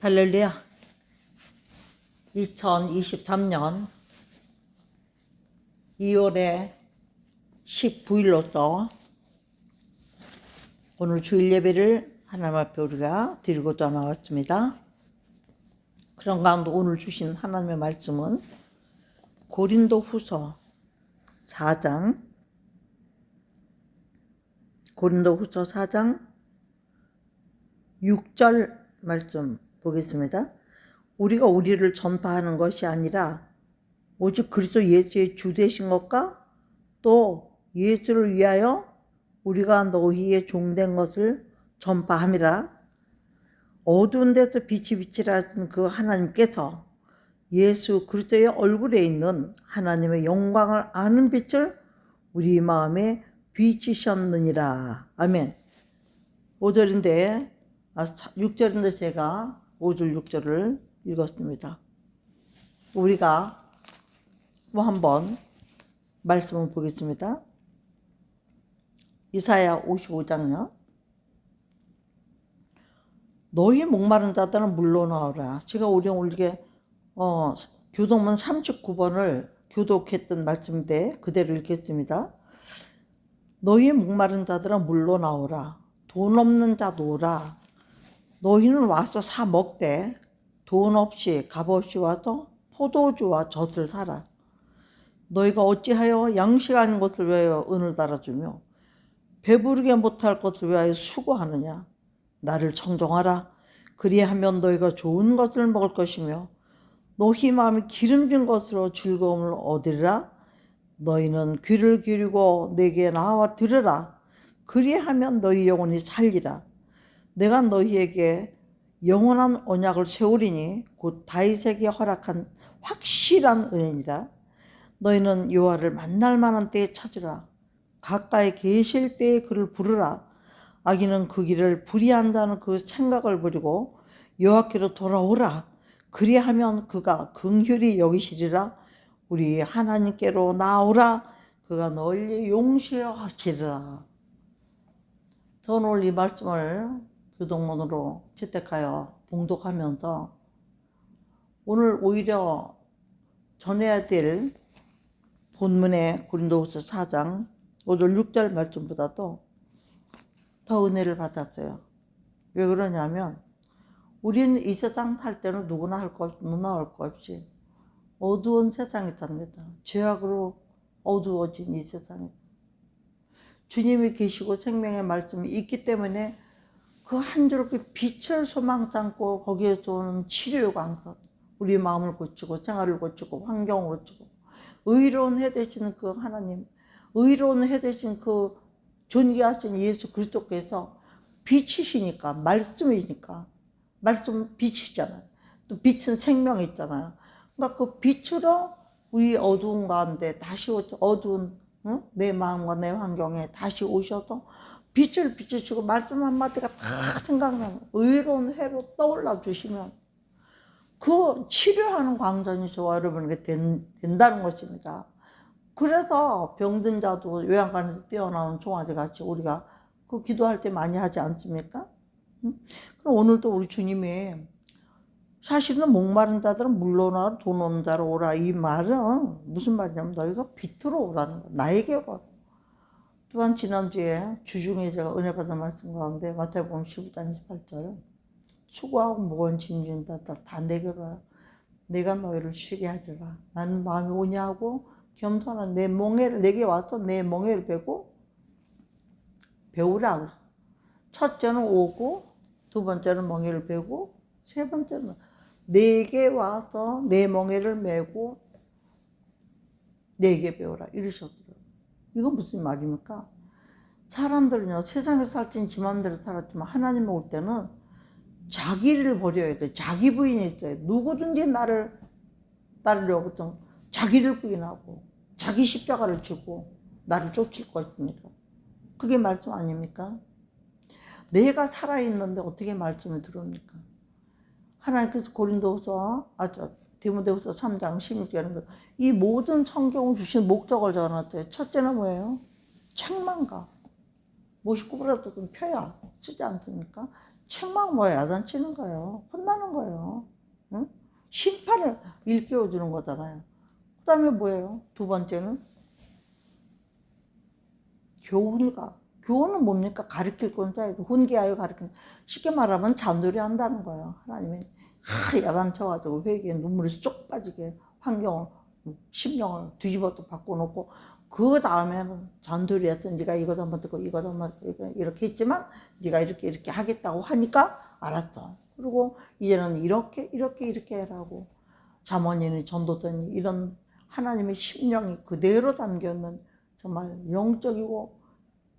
할렐루야. 2023년 2월에 19일로서 오늘 주일 예배를 하나님 앞에 우리가 드리고자 나왔습니다. 그런 가운데 오늘 주신 하나님의 말씀은 고린도후서 4장 6절 말씀 보겠습니다. 우리가 우리를 전파하는 것이 아니라 오직 그리스도 예수의 주 되신 것과 또 예수를 위하여 우리가 너희의 종된 것을 전파함이라. 어두운 데서 빛이 비치라는 그 하나님께서 예수 그리스도의 얼굴에 있는 하나님의 영광을 아는 빛을 우리 마음에 비치셨느니라. 아멘. 6절인데 제가 5절 6절을 읽었습니다. 우리가 또 한번 말씀을 보겠습니다. 이사야 55장요. 너희 목마른 자들은 물러나오라. 제가 우리에게 교독문 39번을 교독했던 말씀인데 그대로 읽겠습니다. 너희 목마른 자들은 물러나오라. 돈 없는 자도 오라. 너희는 와서 사 먹되 돈 없이 값없이 와서 포도주와 젖을 사라. 너희가 어찌하여 양식 아닌 것을 위하여 은을 달아주며 배부르게 못할 것을 위하여 수고하느냐. 나를 청종하라. 그리하면 너희가 좋은 것을 먹을 것이며 너희 마음이 기름진 것으로 즐거움을 얻으리라. 너희는 귀를 기울이고 내게 나와 들으라. 그리하면 너희 영혼이 살리라. 내가 너희에게 영원한 언약을 세우리니 곧 다윗에게 허락한 확실한 은혜니라. 너희는 여호와를 만날 만한 때에 찾으라. 가까이 계실 때에 그를 부르라. 악인은 그 길을 불의한다는 그 생각을 버리고 여호와께로 돌아오라. 그리하면 그가 긍휼히 여기시리라. 우리 하나님께로 나오라. 그가 너희를 용서하시리라. 저는 오늘 이 말씀을 교독문으로 채택하여 봉독하면서 오늘 오히려 전해야 될 본문의 고린도후서 4장 5절 6절 말씀보다도 더 은혜를 받았어요. 왜 그러냐면 우리는 이 세상 살 때는 누구나 할 것 없이 어두운 세상에 삽니다. 죄악으로 어두워진 이 세상에 주님이 계시고 생명의 말씀이 있기 때문에 그 한 줄기 빛을 소망 삼고 거기에서 오는 치료의 광선, 우리 마음을 고치고 생활을 고치고 환경을 고치고 의로운 해 되시는 그 하나님, 의로운 해 되신 그 존귀하신 예수 그리스도께서 빛이시니까, 말씀이니까, 말씀은 빛이잖아요. 또 빛은 생명이 있잖아요. 그러니까 그 빛으로 우리 어두운 가운데 다시 어두운 내 마음과 내 환경에 다시 오셔서 빛을 비추시고 말씀 한마디가 다 생각나면 의로운 해로 떠올라 주시면 그 치료하는 광전이 저와 여러분에게 된다는 것입니다. 그래서 병든 자도 요양관에서 뛰어나오는 송아지 같이 우리가 그 기도할 때 많이 하지 않습니까? 그럼 오늘도 우리 주님이 사실은 목마른 자들은 물러나라 돈 없는 자로 오라. 이 말은 무슨 말이냐면 너희가 빛으로 오라는 거야. 나에게 오라. 또한 지난주에 주중에 제가 은혜 받은 말씀 가운데 마태복음 15장 28절 수고하고 무거운 짐진 자들 다 내게로 와라. 내가 너희를 쉬게 하리라. 나는 마음이 온유하고 겸손한 내 멍에를 내게 와서 내 멍에를 배우라. 첫째는 오고 두 번째는 멍에를 베고 세 번째는 내게 와서 내 멍에를 메고 내게 배우라 이러셨더라고요. 이건 무슨 말입니까? 사람들은요 세상에서 살 때는 지 마음대로 살았지만 하나님 올 때는 자기를 버려야 돼. 자기 부인이 있어요. 누구든지 나를 따르려고 좀 자기를 부인하고 자기 십자가를 지고 나를 쫓을 것입니다. 그게 말씀 아닙니까? 내가 살아있는데 어떻게 말씀을 들읍니까? 하나님께서 디모데후서 3장 16절에 이 모든 성경을 주신 목적을 적어놨어요. 첫째는 뭐예요? 책망과 59%는 표야 쓰지 않습니까? 책망 뭐야? 야단치는 거예요. 혼나는 거예요. 응? 심판을 일깨워주는 거잖아요. 그 다음에 뭐예요? 두 번째는 교훈과. 교훈은 뭡니까? 가르칠 건 짜야죠. 훈계하여 가르치는. 쉽게 말하면 잔소리 한다는 거예요. 하나님이 야단쳐가지고 회개에 눈물이 쏙 빠지게 환경을, 심령을 뒤집어도 바꿔놓고, 그 다음에는 잔소리 했던 네가 이것 한번 듣고 이것 한번 이렇게 했지만 네가 이렇게 하겠다고 하니까 알았어. 그리고 이제는 이렇게 해라고. 잠언이니 전도서니 이런 하나님의 심령이 그대로 담겨있는 정말 영적이고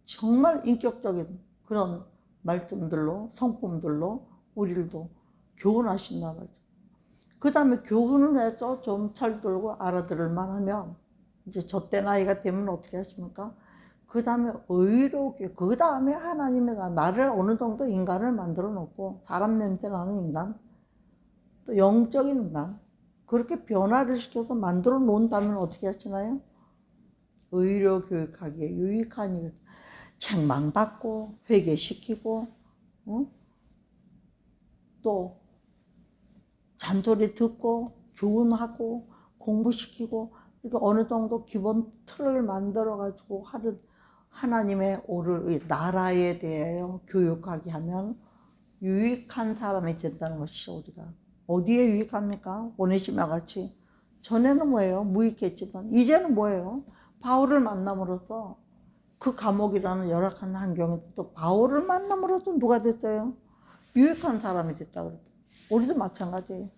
정말 인격적인 그런 말씀들로, 성품들로 우리를도 교훈하신다 말이죠. 그 다음에 교훈을 해서 좀 철들고 알아들을만 하면 이제 저때 나이가 되면 어떻게 하십니까? 그 다음에 의롭게, 그 다음에 하나님이 나를 어느 정도 인간을 만들어 놓고, 사람 냄새 나는 인간, 또 영적인 인간, 그렇게 변화를 시켜서 만들어 놓는다면 어떻게 하시나요? 의료 교육하기에 유익한 일, 책망받고 회개시키고, 또 잔소리 듣고 교훈하고 공부시키고, 이렇게 어느 정도 기본 틀을 만들어 가지고 하는 하나님의 오를 나라에 대하여 교육하게 하면 유익한 사람이 된다는 것이죠. 우리가 어디에 유익합니까? 오네시마 같이 전에는 뭐예요? 무익했지만 이제는 뭐예요? 바울을 만남으로써 그 감옥이라는 열악한 환경에서 또 바울을 만남으로써 누가 됐어요? 유익한 사람이 됐다 그랬죠. 우리도 마찬가지예요.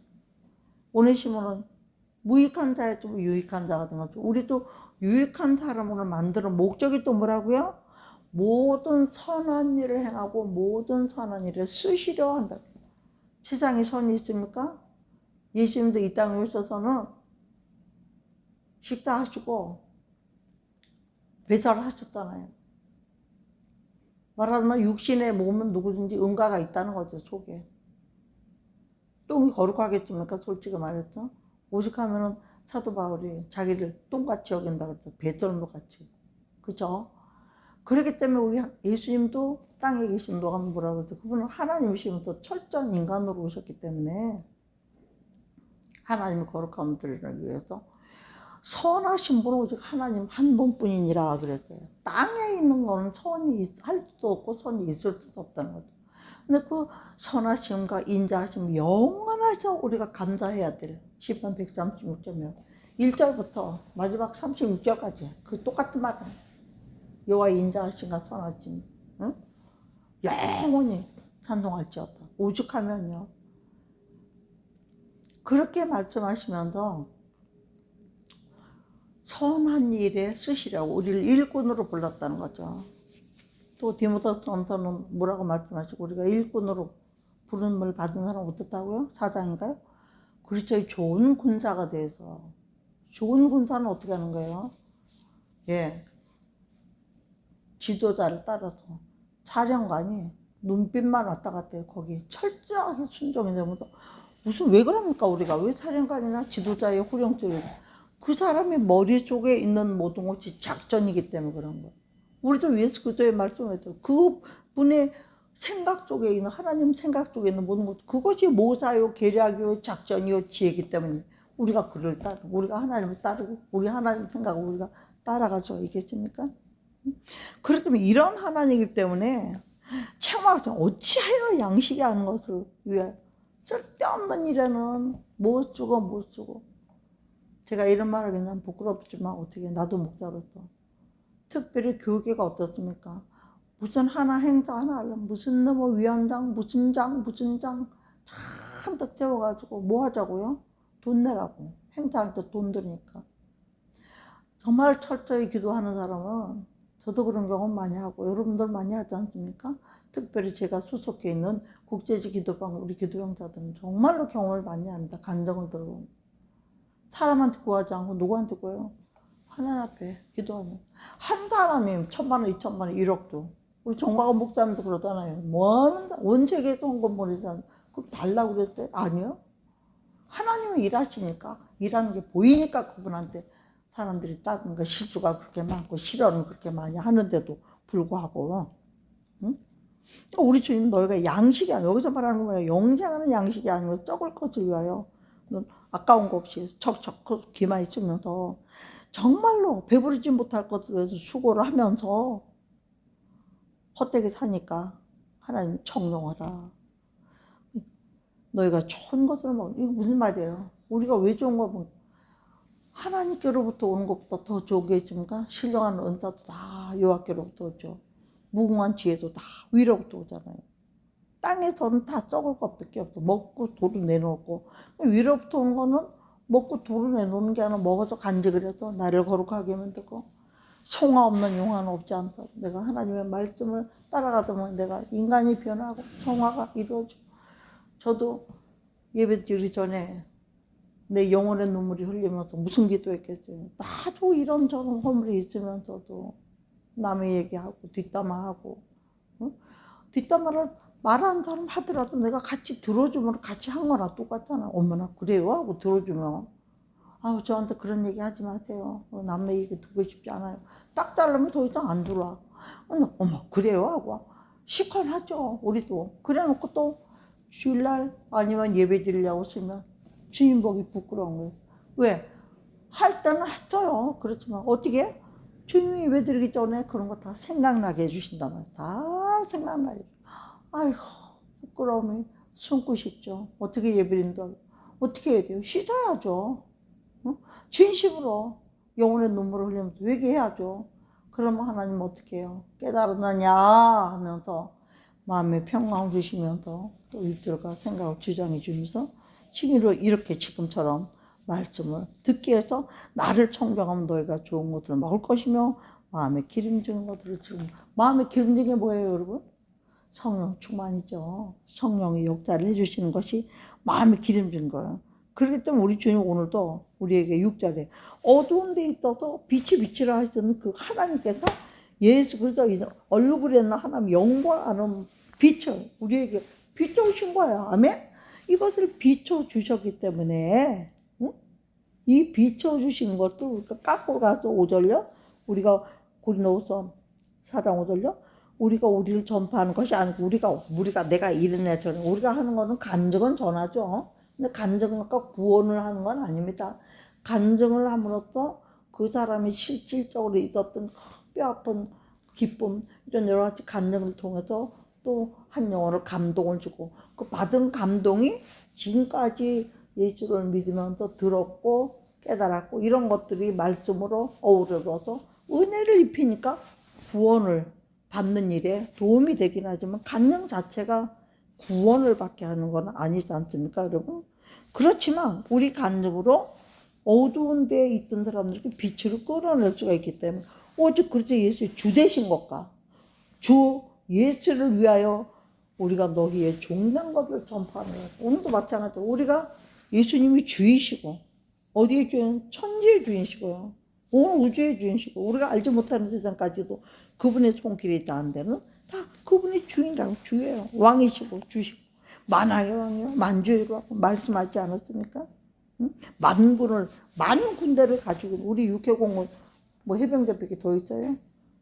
오네시모는 무익한 자였지만 유익한 자가 된 거죠. 우리도 유익한 사람으로 만드는 목적이 또 뭐라고요? 모든 선한 일을 행하고 모든 선한 일을 쓰시려 한다. 세상에 선이 있습니까? 예수님도 이 땅에 오셔서는 식사하시고 배설하셨잖아요. 말하자면 육신의 몸은 누구든지 은가가 있다는 거죠, 속에. 똥이 거룩하겠습니까? 솔직히 말해서. 오죽하면은 사도 바울이 자기를 똥같이 여긴다 그랬죠. 배설물 같이. 그죠? 그렇기 때문에 우리 예수님도 땅에 계신 동안 뭐라 그러죠? 그분은 하나님이시면서 철저한 인간으로 오셨기 때문에 하나님의 거룩함을 드리기 위해서 선하신 분은 오직 하나님 한 분뿐이니라 그랬어요. 땅에 있는 거는 선이 할 수도 없고 선이 있을 수도 없다는 거죠. 근데 그 선하심과 인자하심 영원하셔 우리가 감사해야 돼요. 시편 136점이요. 1절부터 마지막 36절까지 그 똑같은 말은 여호와의 인자하심과 선하심, 응? 영원히 찬송할지어다. 오죽하면요. 그렇게 말씀하시면서 선한 일에 쓰시라고 우리를 일꾼으로 불렀다는 거죠. 또 디모데전서는 뭐라고 말씀하시고 우리가 일꾼으로 부름을 받은 사람 어떻다고요? 4장인가요? 그렇죠. 좋은 군사가 돼서. 좋은 군사는 어떻게 하는 거예요? 예, 지도자를 따라서 사령관이 눈빛만 왔다 갔다 해요. 거기 철저하게 순종이 되면서 무슨 왜 그럽니까? 우리가 왜 사령관이나 지도자의 후령적인 그 사람의 머릿속에 있는 모든 것이 작전이기 때문에 그런 거예요. 우리도 예수 그리스도의 말씀에서 그분의 생각 속에 있는 하나님 생각 속에 있는 모든 것 그것이 모사요 계략이요 작전이요 지혜이기 때문에 우리가 그를 따르고 우리가 하나님을 따르고 우리 하나님 생각을 우리가 따라갈 수가 있겠습니까? 그렇기 때문에 이런 하나님이기 때문에 책망하죠. 어찌하여 양식이 하는 것을 위해 쓸데없는 일에는 못 쓰고 제가 이런 말 하긴 좀 부끄럽지만 어떻게 나도 목사로서 특별히 교계가 어떻습니까? 무슨 하나 행사 하나 하려면 무슨 뭐 위원장 무슨 장 잔뜩 채워가지고 뭐 하자고요? 돈 내라고. 행사할 때 돈 드니까. 정말 철저히 기도하는 사람은 저도 그런 경험 많이 하고 여러분들 많이 하지 않습니까? 특별히 제가 소속해 있는 국제지 기도방 우리 기도형사들은 정말로 경험을 많이 합니다. 간정을 들고 사람한테 구하지 않고 누구한테 구해요? 하나님 앞에 기도하면 한 사람이 1,000만 원, 2,000만 원, 1억도 우리 정광훈 목사님도 그러잖아요. 뭐하는 온 세계에도 헌금보내잖아요. 그럼 달라고 그랬대? 아니요. 하나님은 일하시니까 일하는 게 보이니까 그분한테 사람들이 따르는 거 실수가 그렇게 많고 실언을 그렇게 많이 하는데도 불구하고 응? 우리 주님 너희가 양식이 아니고 여기서 말하는 거 뭐야? 영생하는 양식이 아니고 썩을 것을 위하여 넌 아까운 거 없이 척척 기만 있으면서 정말로 배부르지 못할 것을 위해서 수고를 하면서 헛되게 사니까 하나님 청정하라. 너희가 좋은 것을 먹어. 이거 무슨 말이에요? 우리가 왜 좋은 거 먹어? 하나님께로부터 오는 것보다 더 좋은 게 있습니까? 신령한 은사도 다 여호와께로부터 오죠. 무궁한 지혜도 다 위로부터 오잖아요. 땅에서는 다 썩을 것밖에 없어. 먹고 도로 내놓고. 위로부터 오는 거는 먹고 도로 내놓는 게 아니라 먹어서 간직을 해서 나를 거룩하게 만들고 성화 없는 용화는 없지 않다. 내가 하나님의 말씀을 따라가다 보면 내가 인간이 변하고 성화가 이루어져. 저도 예배 드리기 전에 내 영혼의 눈물이 흘리면서 무슨 기도했겠어요. 나도 이런저런 허물이 있으면서도 남의 얘기하고 뒷담화하고, 응? 뒷담화를 말하는 사람 하더라도 내가 같이 들어주면 같이 한 거나 똑같잖아. 어머나 그래요? 하고 들어주면 아우 저한테 그런 얘기 하지 마세요. 남의 얘기 듣고 싶지 않아요. 딱 자르면 더 이상 안 들어와. 어머 그래요? 하고 시큰하죠. 우리도 그래놓고 또 주일날 아니면 예배 드리려고 쓰면 주님 보기 부끄러운 거예요. 왜? 할 때는 했어요. 그렇지만 어떻게? 주님이 예배 드리기 전에 그런 거 다 생각나게 해주신단 말이에요. 다 생각나게. 아이고 부끄러움이 숨고 싶죠. 어떻게 예배 드린다고. 어떻게 해야 돼요? 씻어야죠. 진심으로 영혼의 눈물을 흘리면서 회개해야죠. 그러면 하나님 어떻게 해요? 깨달았느냐 하면서 마음의 평강을 주시면서 또 일들과 생각을 주장해 주면서 칭의로 이렇게 지금처럼 말씀을 듣게 해서 나를 청정하면 너희가 좋은 것들을 먹을 것이며 마음에 기름진 것들을 지금 마음에 기름진 게 뭐예요 여러분? 성령 충만이죠. 성령이 역사를 해주시는 것이 마음에 기름진 거예요. 그렇기 때문에 우리 주님 오늘도 우리에게 6절에 어두운 데 있어서 빛이 비치라 하시는 그 하나님께서 예수 그리스도 얼굴에 있는 하나님 영광하는 빛을 우리에게 비춰주신 거예요. 아멘? 이것을 비춰주셨기 때문에 이 비춰주신 것도 우리가 깎고 가서 5절요. 우리가 고린도후서 4장 5절요. 우리가 우리를 전파하는 것이 아니고 우리가 내가 이랬네 저는 우리가 하는 거는 간증은 전하죠. 근데 간증과 구원을 하는 건 아닙니다. 간증을 함으로써 그 사람이 실질적으로 있었던 뼈아픈 기쁨 이런 여러 가지 간증을 통해서 또 한 영혼을 감동을 주고 그 받은 감동이 지금까지 예수를 믿으면서 들었고 깨달았고 이런 것들이 말씀으로 어우러져서 은혜를 입히니까 구원을 받는 일에 도움이 되긴 하지만 간증 자체가 구원을 받게 하는 건 아니지 않습니까 여러분? 그렇지만 우리 간증으로 어두운 데에 있던 사람들에게 빛을 끌어낼 수가 있기 때문에 오직 그래서 예수의 주 되신 것과 주 예수를 위하여 우리가 너희의 종된 것을 전파하는 거예요. 오늘도 마찬가지로 우리가 예수님이 주이시고 어디의 주인? 천지의 주인이시고요. 온 우주의 주인이시고 우리가 알지 못하는 세상까지도 그분의 손길이 닿는 데는 다 그분의 주인이라고 주예요. 왕이시고 주시고 만왕의 왕이요 만주의라고 말씀하지 않았습니까? 응? 만 군대를 가지고 우리 육해공군 뭐 해병대밖에 더 있어요?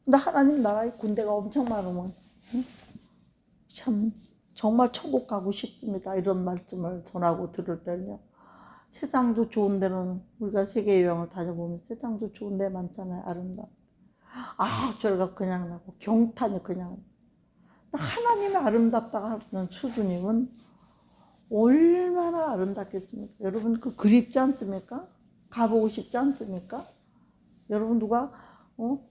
근데 하나님 나라에 군대가 엄청 많으면 응? 참 정말 천국 가고 싶습니다. 이런 말씀을 전하고 들을 때는요. 세상도 좋은 데는 우리가 세계 여행을 다녀보면 세상도 좋은 데 많잖아요. 아름다워. 저희가 그냥 나고 경탄이 그냥 하나님의 아름답다 하는 수두님은 얼마나 아름답겠습니까? 여러분 그 그립지 않습니까? 가보고 싶지 않습니까? 여러분 누가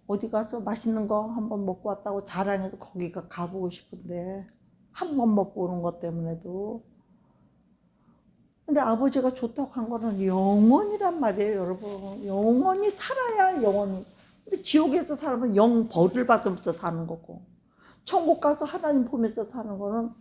어디 가서 맛있는 거 한번 먹고 왔다고 자랑해도 거기가 가보고 싶은데 한 번 먹고 오는 것 때문에도 근데 아버지가 좋다고 한 거는 영원이란 말이에요 여러분. 영원히 살아야 영원히. 근데 지옥에서 살면 영 벌을 받으면서 사는 거고 천국 가서 하나님 보면서 사는 거는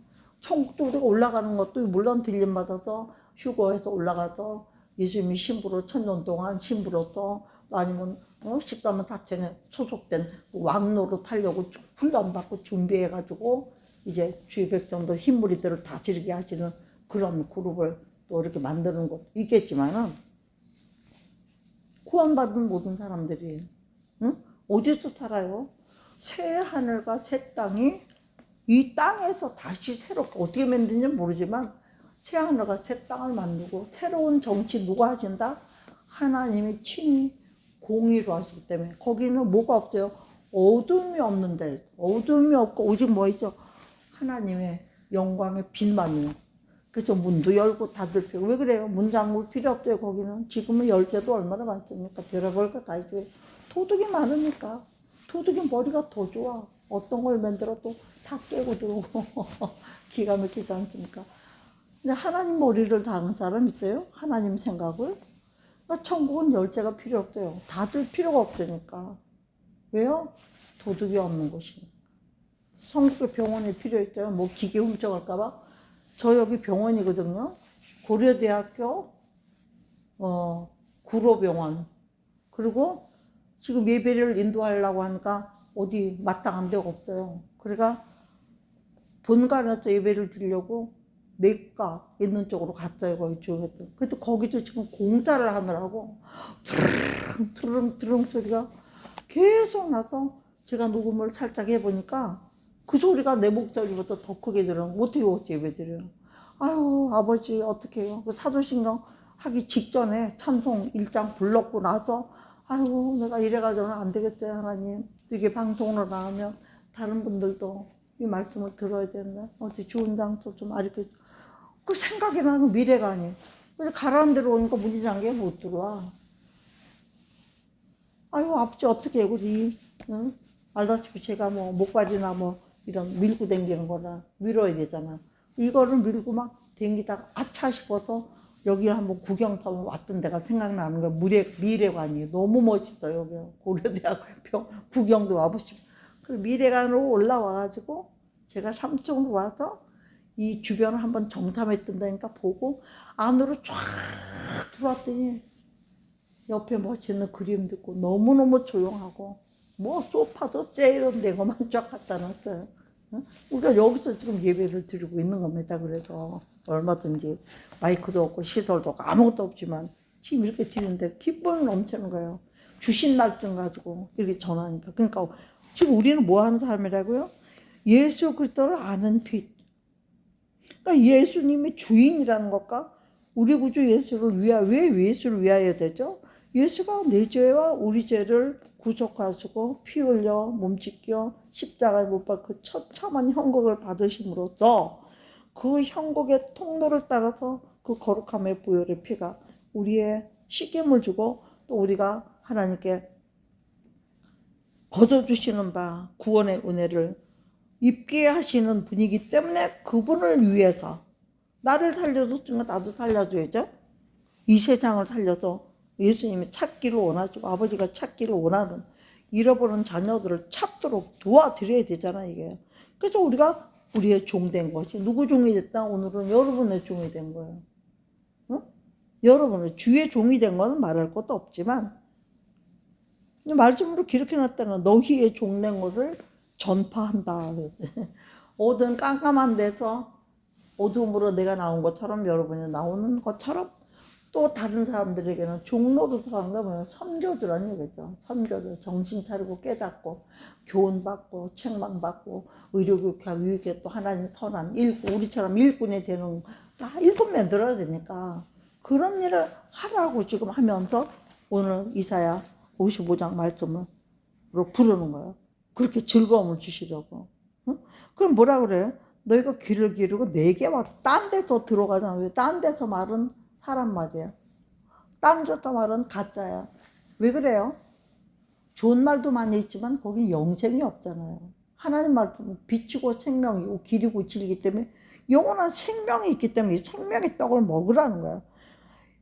천국도 우리가 올라가는 것도 물론 들림받아서 휴거해서 올라가서 예수님이 신부로 천년 동안 신부로서 아니면 십자만 자체에 소속된 왕노로 타려고 훈련받고 준비해가지고 이제 주의 백성들 흰무리들을 다스리게 하시는 그런 그룹을 또 이렇게 만드는 것도 있겠지만은 구원받은 모든 사람들이 어디서 살아요? 새 하늘과 새 땅이 이 땅에서 다시 새롭게 어떻게 만드는지 모르지만 새 하늘과 새 땅을 만들고 새로운 정치 누가 하신다? 하나님의 친히 공의로 하시기 때문에 거기는 뭐가 없어요? 어둠이 없는 데, 어둠이 없고 오직 뭐 있죠? 하나님의 영광의 빛만 있는. 그래서 문도 열고 닫을 필요. 왜 그래요? 문 잠글 필요 없어요. 거기는 지금은 열쇠도 얼마나 많습니까? 별의별 거 다 있고요. 도둑이 많으니까. 도둑이 머리가 더 좋아. 어떤 걸 만들어도 다 깨고 들어오고 기가 막히지 않습니까? 근데 하나님 머리를 다는 사람 있어요? 하나님 생각을? 그러니까 천국은 열쇠가 필요 없어요. 닫을 필요가 없으니까. 왜요? 도둑이 없는 곳이니까. 성국에 병원이 필요 있어요. 뭐 기계 훔쳐갈까봐. 저 여기 병원이거든요. 고려대학교 구로병원. 그리고 지금 예배를 인도하려고 하니까 어디 마땅한 데가 없어요. 그러니까 본관에서 예배를 드리려고 내과 있는 쪽으로 갔어요. 거기 조용했더니. 근데 거기도 지금 공사를 하느라고 드릉 소리가 계속 나서 제가 녹음을 살짝 해보니까 그 소리가 내 목소리보다 더 크게 들어요. 어떻게 예배 드려요? 아유 아버지 어떻게 해요? 그 사도신경 하기 직전에 찬송 1장 불렀고 나서 아유 내가 이래가지고는 안 되겠어요 하나님. 이게 방송으로 나오면 다른 분들도 이 말씀을 들어야 되는데 어디 좋은 장소 좀 알려줘. 그 생각이 나는 미래가 아니에요. 그래서 가라앉은 대로 오니까 문이 잠겨 못 들어와. 아유 아버지 어떻게 해 우리 응? 알다시피 제가 뭐 목발이나 뭐 이런 밀고 당기는 거라 밀어야 되잖아. 이거를 밀고 막 당기다가 아차 싶어서 여기 한번 구경 타면 왔던 데가 생각나는 거야. 미래관이에요. 너무 멋있어요. 여기 고려대학교 구경도 와보시고. 그 미래관으로 올라와가지고 제가 3층으로 와서 이 주변을 한번 정탐했던다니까 보고 안으로 쫙 들어왔더니 옆에 멋있는 그림도 있고 너무너무 조용하고 뭐 소파도 세련된 것만 쫙 갖다 놨어요. 우리가 여기서 지금 예배를 드리고 있는 겁니다. 그래서 얼마든지 마이크도 없고 시설도 없고 아무것도 없지만 지금 이렇게 드리는데 기쁨이 넘치는 거예요. 주신 날쯤 가지고 이렇게 전하니까. 그러니까 지금 우리는 뭐 하는 사람이라고요? 예수 그리스도를 아는 빛. 그러니까 예수님이 주인이라는 것과 우리 구주 예수를 왜 예수를 위하여 되죠? 예수가 내 죄와 우리 죄를 구속하시고 피 흘려 몸 찢겨 십자가에 못 박고 그 처참한 형국을 받으심으로써 그 형국의 통로를 따라서 그 거룩함의 보혈의 피가 우리의 씻김을 주고 또 우리가 하나님께 거저주시는 바 구원의 은혜를 입게 하시는 분이기 때문에 그분을 위해서 나를 살려줬으니까 나도 살려줘야죠. 이 세상을 살려서 예수님이 찾기를 원하시고 아버지가 찾기를 원하는 잃어버린 자녀들을 찾도록 도와드려야 되잖아 이게. 그래서 우리가 우리의 종 된 것이 누구 종이 됐다? 오늘은 여러분의 종이 된 거예요. 어? 여러분의 주의 종이 된 거는 말할 것도 없지만 말씀으로 기록해놨다는 너희의 종 된 것을 전파한다. 어두운 깜깜한 데서 어둠으로 내가 나온 것처럼 여러분이 나오는 것처럼 또 다른 사람들에게는 종로로서 가는 거 뭐예요? 선교주라는 얘기죠. 선교주 정신 차리고 깨닫고 교훈받고 책망받고 의료교육하고 유익에 또 하나님 선한 일꾼 우리처럼 일꾼이 되는 다 일꾼 만들어야 되니까 그런 일을 하라고 지금 하면서 오늘 이사야 55장 말씀으로 부르는 거예요. 그렇게 즐거움을 주시려고. 응? 그럼 뭐라 그래요? 너희가 귀를 기르고 내게 막 딴 데서 들어가잖아. 왜? 딴 데서 말은 사람 말이야. 딴 데서 말은 가짜야. 왜 그래요? 좋은 말도 많이 있지만 거기 영생이 없잖아요. 하나님 말씀은 빛이고 생명이고 길이고 진리이기 때문에 영원한 생명이 있기 때문에 생명의 떡을 먹으라는 거야.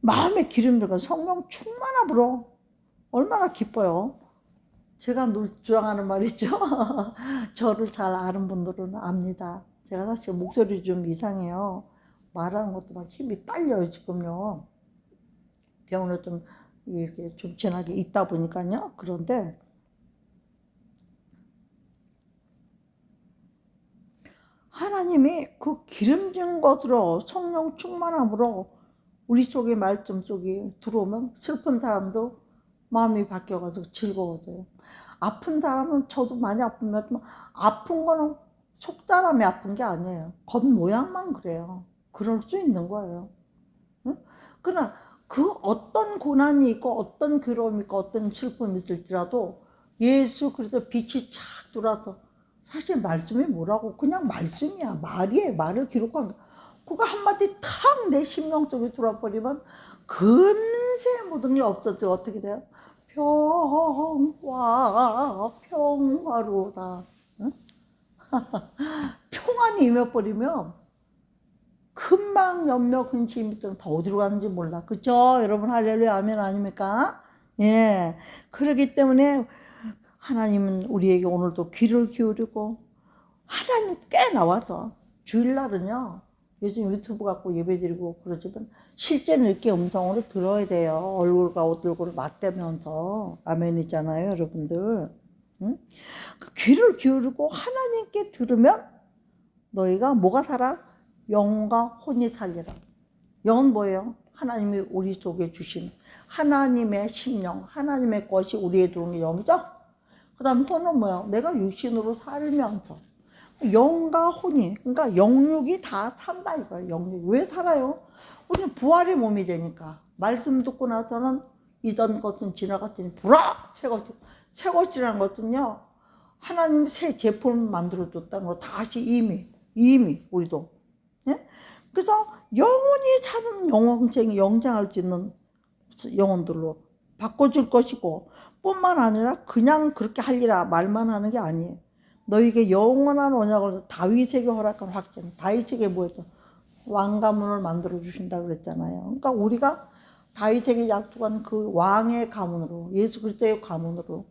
마음에 기름 들어가 성령 충만함으로 얼마나 기뻐요. 제가 늘 주장하는 말 있죠. 저를 잘 아는 분들은 압니다. 제가 사실 목소리 좀 이상해요. 말하는 것도 막 힘이 딸려요 지금요. 병원에 좀 이렇게 좀 진하게 있다 보니까요. 그런데 하나님이 그 기름진 것으로 성령 충만함으로 우리 속에 말씀 속에 들어오면 슬픈 사람도 마음이 바뀌어가지고 즐거워져요. 아픈 사람은 저도 많이 아프면 아픈 거는 속사람이 아픈 게 아니에요. 겉모양만 그래요. 그럴 수 있는 거예요. 응? 그러나 그 어떤 고난이 있고 어떤 괴로움이 있고 어떤 슬픔이 있을지라도 예수 그리스도 빛이 착 들어와서 사실 말씀이 뭐라고 그냥 말씀이야. 말이에요. 말을 기록한 거. 그거 한마디 탁 내 심령 속에 들어와 버리면 금세 모든 게 없어져. 어떻게 돼요? 평화로다. 응? 평안이 임해버리면 금방 염려 근심이 다 어디로 가는지 몰라. 그죠? 여러분 할렐루야 아멘 아닙니까? 예. 그렇기 때문에 하나님은 우리에게 오늘도 귀를 기울이고 하나님 꽤 나와서 주일날은요. 요즘 유튜브 갖고 예배드리고 그러지만 실제는 이렇게 음성으로 들어야 돼요. 얼굴과 얼굴을 맞대면서 아멘이잖아요 여러분들. 응? 그 귀를 기울이고 하나님께 들으면 너희가 뭐가 살아? 영과 혼이 살리라. 영은 뭐예요? 하나님이 우리 속에 주신 하나님의 심령, 하나님의 것이 우리에 들어오는 게 영이죠? 그 다음 혼은 뭐야? 내가 육신으로 살면서 영과 혼이, 그러니까 영육이 다 산다 이거예요. 영육. 왜 살아요? 우리는 부활의 몸이 되니까. 말씀 듣고 나서는 이전 것은 지나갔으니 보라! 새 것이라는 것은요. 하나님 새 제품을 만들어줬다는 거 다시 이미 우리도. 예? 그래서 영원히 사는 영원생이 영생할 수 있는 영혼들로 바꿔줄 것이고 뿐만 아니라 그냥 그렇게 하리라 말만 하는 게 아니에요. 너에게 영원한 언약을 다윗에게 허락한 확정. 다윗에게 뭐였죠? 왕가문을 만들어 주신다 그랬잖아요. 그러니까 우리가 다윗에게 약속한 그 왕의 가문으로 예수 그리스도의 가문으로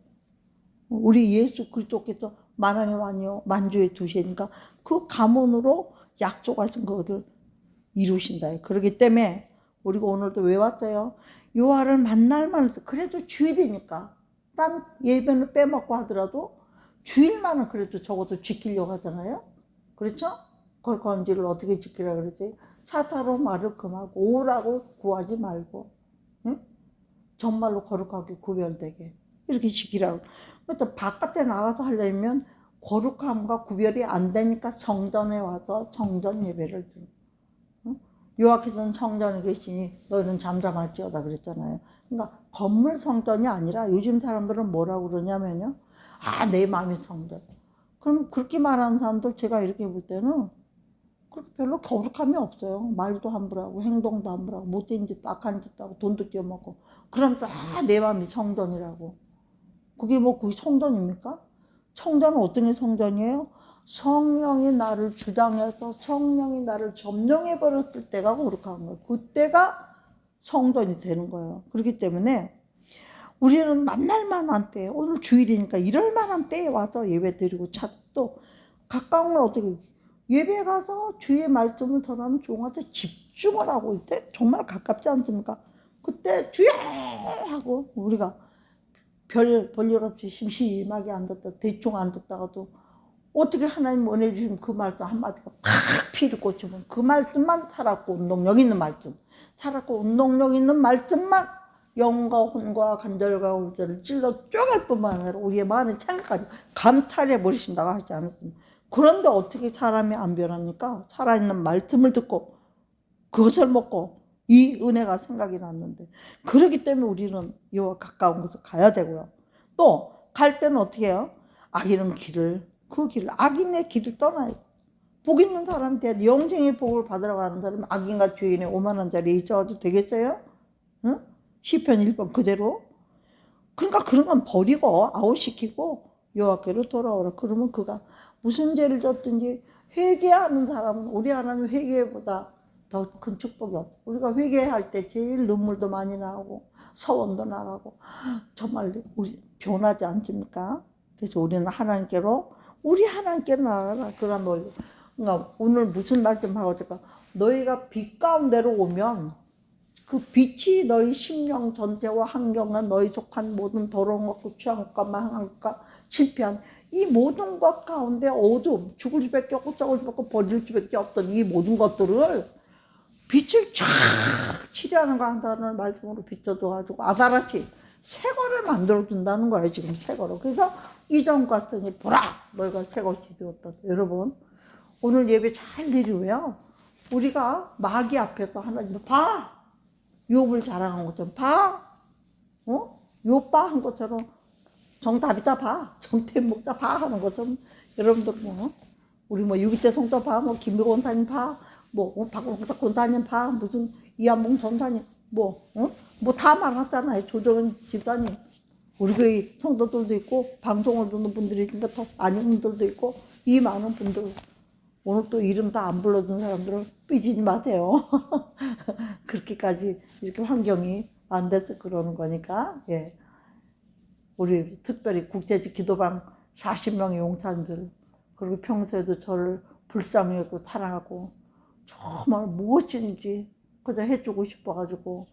우리 예수 그리스도께서 만왕의 왕이요 만주의 두시니까 그 가문으로 약속하신 것을 이루신다. 그렇기 때문에 우리가 오늘도 왜 왔어요? 요한을 만날만 해서 그래도 주일이니까 딴 예배는 빼먹고 하더라도 주일만은 그래도 적어도 지키려고 하잖아요. 그렇죠? 거룩한지를 어떻게 지키라 그러지? 사사로 말을 금하고 오라고 구하지 말고 응? 정말로 거룩하게 구별되게 이렇게 지키라고. 그래서 바깥에 나가서 하려면 거룩함과 구별이 안 되니까 성전에 와서 성전 예배를 드려. 여호와께서는 성전에 계시니 너희는 잠잠할지어다 그랬잖아요. 그러니까 건물 성전이 아니라 요즘 사람들은 뭐라고 그러냐면요. 내 마음이 성전. 그럼 그렇게 말하는 사람들 제가 이렇게 볼 때는 별로 거룩함이 없어요. 말도 함부로 하고 행동도 함부로 하고 못된 짓도 악한 짓도 하고 돈도 떼어먹고 그러면서 내 마음이 성전이라고. 그게 성전입니까? 성전은 어떤 게 성전이에요? 성령이 나를 주장해서 성령이 나를 점령해 버렸을 때가 거룩한 거예요. 그때가 성전이 되는 거예요. 그렇기 때문에 우리는 만날 만한 때, 오늘 주일이니까 이럴 만한 때에 와서 예배 드리고 또 가까운 걸 어떻게 예배 가서 주의 말씀을 전하는 종한테 집중을 하고 있대. 정말 가깝지 않습니까? 그때 주여 하고 우리가 별일 없이 심심하게 앉았다 대충 앉았다가도 어떻게 하나님 은혜 주시면 그 말씀 한마디가 팍 피를 꽂히면 그 말씀만 살았고 운동력 있는 말씀, 살았고 운동력 있는 말씀만 영과 혼과 간절과 우절을 찔러 쪼갤 뿐만 아니라 우리의 마음에 생각까지 감찰해 버리신다고 하지 않았습니까? 그런데 어떻게 사람이 안 변합니까? 살아있는 말씀을 듣고 그것을 먹고 이 은혜가 생각이 났는데 그렇기 때문에 우리는 이와 가까운 곳을 가야 되고요. 또 갈 때는 어떻게 해요? 악인은 악인의 길을 떠나요. 복 있는 사람한테 영생의 복을 받으러 가는 사람은 악인과 죄인의 오만한 자리에 있어도 되겠어요? 응? 시편 1번 그대로. 그러니까 그런 건 버리고 아웃시키고 여호와께로 돌아오라. 그러면 그가 무슨 죄를 졌든지 회개하는 사람은 우리 하나님 회개보다 더 큰 축복이 없어. 우리가 회개할 때 제일 눈물도 많이 나고 서원도 나가고 정말 우리 변하지 않습니까? 그래서 우리는 우리 하나님께로 나가라. 그가 널. 그러니까 오늘 무슨 말씀하고 있을까? 너희가 빛 가운데로 오면 그 빛이 너희 심령 전체와 환경과 너희 속한 모든 더러운 것과 취한 것과 망한 것과 실패한 이 모든 것 가운데 어둠, 죽을 수밖에 없고 썩을 수밖에 없고 버릴 수밖에 없던 이 모든 것들을 빛을 쫙 치료하는 강단을 말씀으로 비춰줘가지고 아다라시 새 거를 만들어 준다는 거예요. 지금 새 거로. 그래서 이전 갔더니 보라 너희가 새 것이 되었다. 여러분 오늘 예배 잘 드리고요. 우리가 마귀 앞에서 하나님 봐 욥을 자랑한 것처럼 봐 욥 봐 한 것처럼 정답이다 봐 정태인 목자 봐 하는 것처럼 여러분들 우리 유기태 성도 봐 김미고 원사님 봐 박원탁 권사님 봐 무슨 이한봉 전사님 다 말았잖아요. 조정은 집사님 우리 교회 성도들도 있고 방송을 듣는 분들이 있으니까 더 아닌 분들도 있고 이 많은 분들 오늘 또 이름 다 안 불러준 사람들은 삐지지 마세요. 그렇게까지 이렇게 환경이 안 돼서 그러는 거니까 예. 우리 특별히 국제지 기도방 40명의 용사님들 그리고 평소에도 저를 불쌍히 여기고 사랑하고 정말 무엇인지 그저 해주고 싶어가지고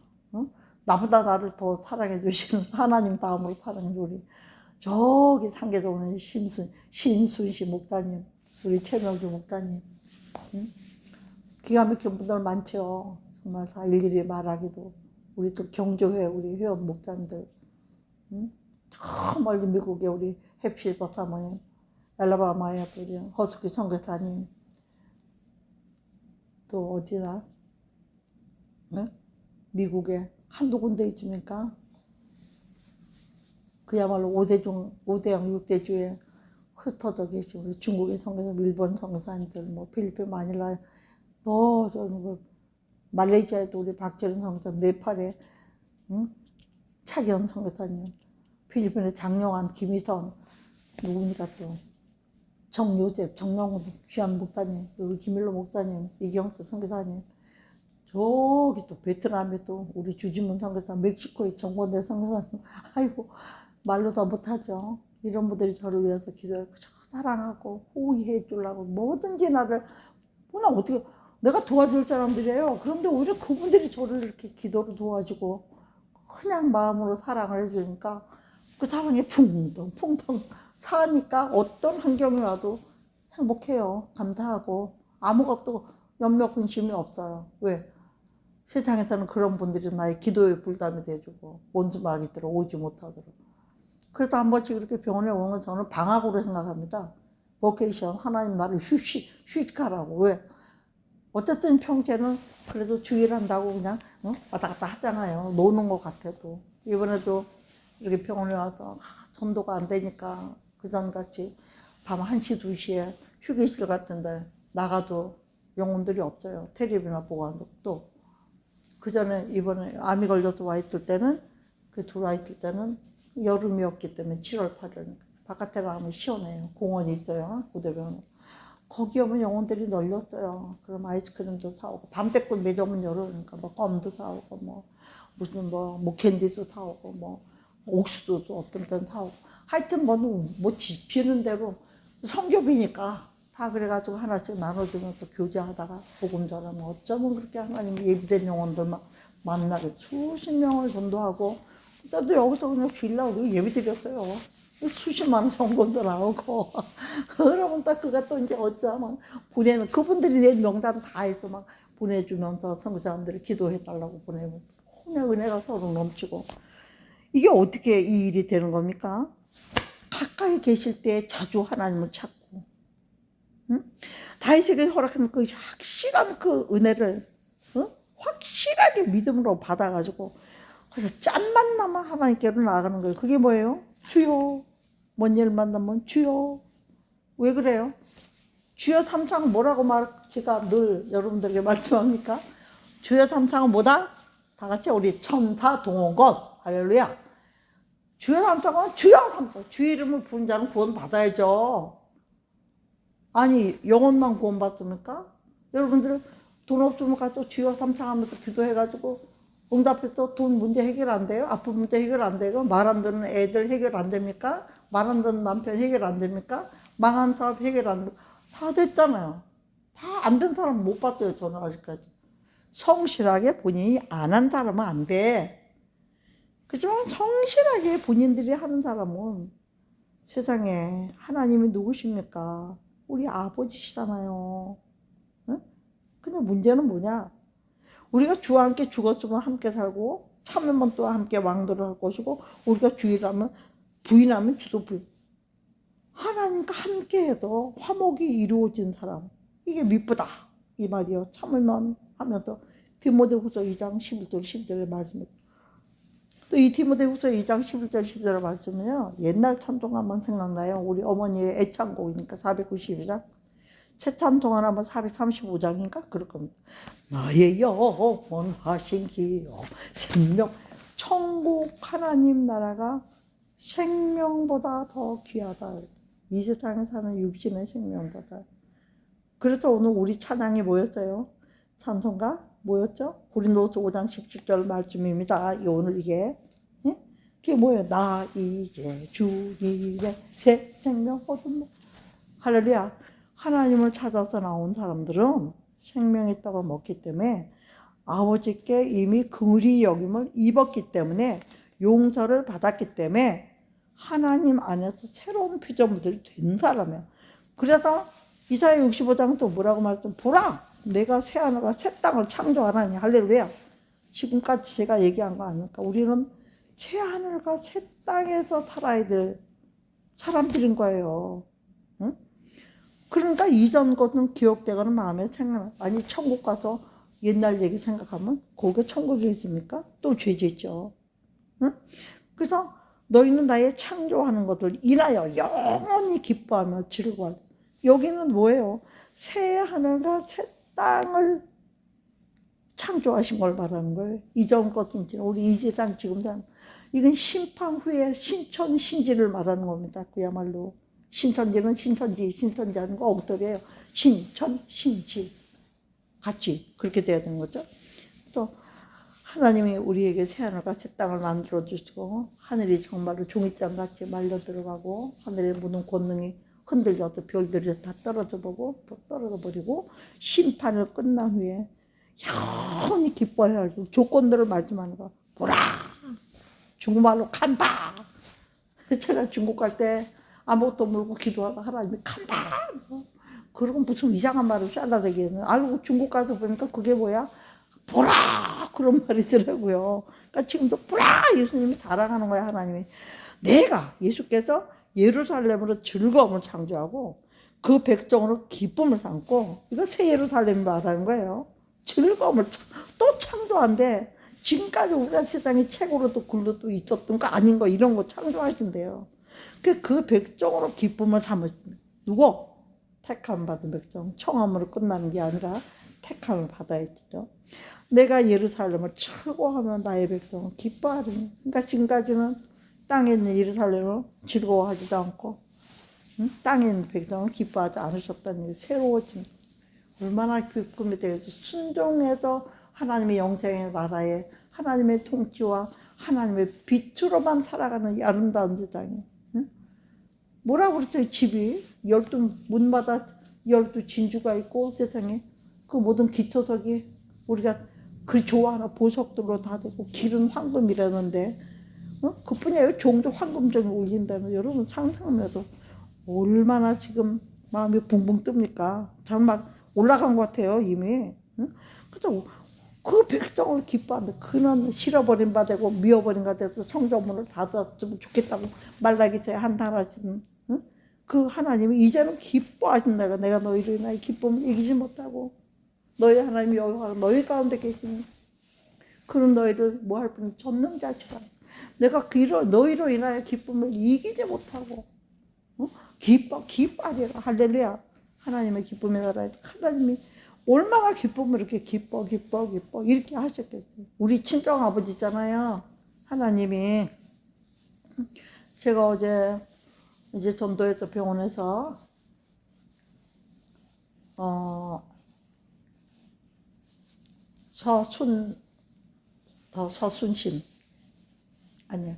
나보다 나를 더 사랑해 주시는 하나님 다음으로 사랑해 우리 저기 상계에 오는 신순시 목사님 우리 최명주 목사님 기가 막힌 분들 많죠. 정말 다 일일이 말하기도 우리 또 경조회 우리 회원 목사님들 저 멀리 미국에 우리 헵실버 사모님 엘라바마에 우리 허스키 선교사님 또 어디나 미국에 한두 군데 있습니까? 그야말로 5대양 6대주에 흩어져 계시고 우리 중국의 선교사, 일본 선교사님들, 필리핀 마닐라, 말레이시아에도 우리 박재련 선교사, 네팔에 차기현 선교사님, 필리핀의 장영환, 김희선, 누구니까 또 정요셉, 정영훈, 귀한 목사님, 우리 김일로 목사님, 이경수 선교사님, 저기 또 베트남에 또 우리 주지문 선교사, 멕시코의 정권대 선교사님, 아이고 말로 다 못하죠. 이런 분들이 저를 위해서 기도하고 사랑하고 호의해 주려고 뭐든지 나를 어떻게 내가 도와줄 사람들이에요. 그런데 오히려 그분들이 저를 이렇게 기도로 도와주고 그냥 마음으로 사랑을 해주니까 그 사랑이 풍덩 사니까 어떤 환경이 와도 행복해요. 감사하고 아무것도 염려 근심이 없어요. 왜? 세상에서는 그런 분들이 나의 기도의 불담이 돼주고 원수마귀 들어오지 못하도록. 그래서 한 번씩 이렇게 병원에 오는 건 저는 방학으로 생각합니다. 버케이션 하나님 나를 휴식하라고. 왜? 어쨌든 평소에는 그래도 주일 한다고 그냥 왔다 갔다 하잖아요. 노는 것 같아도. 이번에도 이렇게 병원에 와서 전도가 안 되니까 그전같이 밤 1시 2시에 휴게실 같은데 나가도 영혼들이 없어요. 텔레비나 보고 하는 것도. 그전에 이번에 암이 걸려서 와 있을 때는 들어와 있을 때는 여름이었기 때문에 7월 8일 바깥에 나가면 시원해요. 공원이 있어요. 고대병원. 거기 오면 영혼들이 널렸어요. 그럼 아이스크림도 사오고 밤때꿀 매점은 열어니까 껌도 사오고 무슨 캔디도 사오고 옥수수도 어떤 때는 사오고 하여튼 지피는 대로 성교비니까 다 그래가지고 하나씩 나눠주면서 교제하다가 복음 전하면 어쩌면 그렇게 하나님 예비된 영혼들만 만나게 수십 명을 전도하고 나도 여기서 그냥 빌라고 예비드렸어요. 수십만 원 정권도 나오고 그러면 딱 그가 또 이제 어쩌면 그분들이 내 명단 다 해서 막 보내주면서 선교사님들이 기도해달라고 보내면 그냥 은혜가 서로 넘치고 이게 어떻게 이 일이 되는 겁니까? 가까이 계실 때 자주 하나님을 찾고 다윗에게 허락한 그 확실한 그 은혜를 확실하게 믿음으로 받아가지고 그래서 짬만 나면 하나님께로 나아가는 거예요. 그게 뭐예요? 주여. 뭔 일 만나면 주여. 왜 그래요? 주여 삼창은 뭐라고 제가 늘 여러분들에게 말씀합니까? 주여 삼창은 뭐다? 다 같이 우리 천사 동원것. 할렐루야. 주여 삼창은 주여 삼창. 주의 이름을 부른 자는 구원 받아야죠. 아니 영혼만 구원 받습니까? 여러분들 돈 없으면 가서 주여 삼창하면서 기도해가지고 응답해서 돈 문제 해결 안 돼요? 아픈 문제 해결 안 되고 말 안 듣는 애들 해결 안 됩니까? 말 안 듣는 남편 해결 안 됩니까? 망한 사업 해결 안 돼. 다 됐잖아요. 다 안 된 사람 못 봤어요. 저는 아직까지. 성실하게 본인이 안 한 사람은 안 돼. 그렇지만 성실하게 본인들이 하는 사람은 세상에 하나님이 누구십니까? 우리 아버지시잖아요. 응? 근데 문제는 뭐냐? 우리가 주와 함께 죽었으면 함께 살고 참으면 또 함께 왕도를 할 것이고 우리가 주의하면 부인하면 주도 부인. 하나님과 함께해도 화목이 이루어진 사람. 이게 미쁘다 이 말이요. 참으면 하면서 디모데후서 2장 11절 12절의 말씀입니다. 또 이 디모데후서 2장 11절 12절의 말씀은요. 옛날 찬송가만 생각나요. 우리 어머니의 애창곡이니까 492장. 새 찬송가 하면 435장인가 그럴 겁니다. 나의 영원하신 기업 생명 천국 하나님 나라가 생명보다 더 귀하다. 이 세상에 사는 육신의 생명보다. 그래서 오늘 우리 찬양이 뭐였어요? 찬송가 뭐였죠? 고린도서 5장 17절 말씀입니다. 오늘 이게 예? 그게 뭐예요? 나 이제 주님의 새 생명 얻었네. 할렐루야. 하나님을 찾아서 나온 사람들은 생명의 떡을 먹기 때문에 아버지께 이미 긍휼히 여김을 입었기 때문에 용서를 받았기 때문에 하나님 안에서 새로운 피조물들이 된 사람이야. 그래서 이사야 65장 또 뭐라고 말했죠? 보라! 내가 새 하늘과 새 땅을 창조하나니. 할렐루야. 지금까지 제가 얘기한 거 아닙니까? 우리는 새 하늘과 새 땅에서 살아야 될 사람들인 거예요. 응? 그러니까 이전 것은 기억되거나 마음에 생각나. 아니 천국 가서 옛날 얘기 생각하면 거기에 천국이 있습니까? 또 죄짓죠. 응? 그래서 너희는 나의 창조하는 것을 인하여 영원히 기뻐하며 즐거워할. 여기는 뭐예요? 새 하늘과 새 땅을 창조하신 걸 말하는 거예요. 이전 것은 우리 이 세상 지금 다 이건 심판 후에 신천신지를 말하는 겁니다. 그야말로 신천지는 신천지 하는 거 엉터리예요. 신천신지 같이 그렇게 돼야 되는 거죠. 그래서 하나님이 우리에게 새하늘과 새 땅을 만들어 주시고 하늘이 정말로 종이장같이 말려 들어가고 하늘의 모든 권능이 흔들려서 별들이 다 떨어져 보고 또 떨어져 버리고 심판을 끝난 후에 영원히 기뻐해가지고 조건들을 말씀하는 거. 보라! 중국말로 칸바! 제가 중국 갈 때 아무것도 모르고 기도하고 하나님이 칸바! 그러고 무슨 이상한 말을 잘라대기는 알고 중국 가서 보니까 그게 뭐야? 보라! 그런 말이더라고요. 그러니까 지금도 보라! 예수님이 자랑하는 거야, 하나님이. 내가, 예수께서 예루살렘으로 즐거움을 창조하고 그 백성으로 기쁨을 삼고 이거 새 예루살렘 말하는 거예요. 즐거움을 또 창조한대. 지금까지 우리가 세상에 최고로도 굴로도 있었던 거 아닌 거 이런 거 창조하신대요. 그 백성으로 기쁨을 삼으신다. 누구? 택함 받은 백성. 청함으로 끝나는 게 아니라 택함을 받아야죠. 내가 예루살렘을 즐거워하면 나의 백성은 기뻐하리니. 그러니까 지금까지는 땅에 있는 예루살렘을 즐거워하지도 않고 땅에 있는 백성은 기뻐하지 않으셨다는 게 새로워진 얼마나 기쁨이 되겠어. 순종해서 하나님의 영생의 나라에 하나님의 통치와 하나님의 빛으로만 살아가는 이 아름다운 세상에. 뭐라고 그랬어요? 집이 12문마다 12진주가 있고 세상에 그 모든 기초석이 우리가 그 좋아하는 보석들로 다 되고 길은 황금이라는데 그뿐이에요. 종도 황금종이 울린다면 여러분 상상만 해도 얼마나 지금 마음이 붕붕 뜹니까? 정말 올라간 것 같아요 이미. 그래서 그 백성을 기뻐하는데 그는 실어버린 바 되고 미워버린 바 돼서 성전문을 닫았으면 좋겠다고 말라기서에 한탄하시는 그 하나님이 이제는 기뻐하신다. 내가 너희로 인하여 기쁨을 이기지 못하고 너희 하나님 여호와가 너희 가운데 계시니 그는 너희를 뭐 할 뿐 전능자시라. 내가 너희로 인하여 기쁨을 이기지 못하고 기뻐하리라. 할렐루야. 하나님의 기쁨의 나라에 하나님이 얼마나 기쁨을 이렇게 기뻐 이렇게 하셨겠어요. 우리 친정 아버지잖아요. 하나님이. 제가 어제 이제 전도에서 병원에서 서순심 아니야.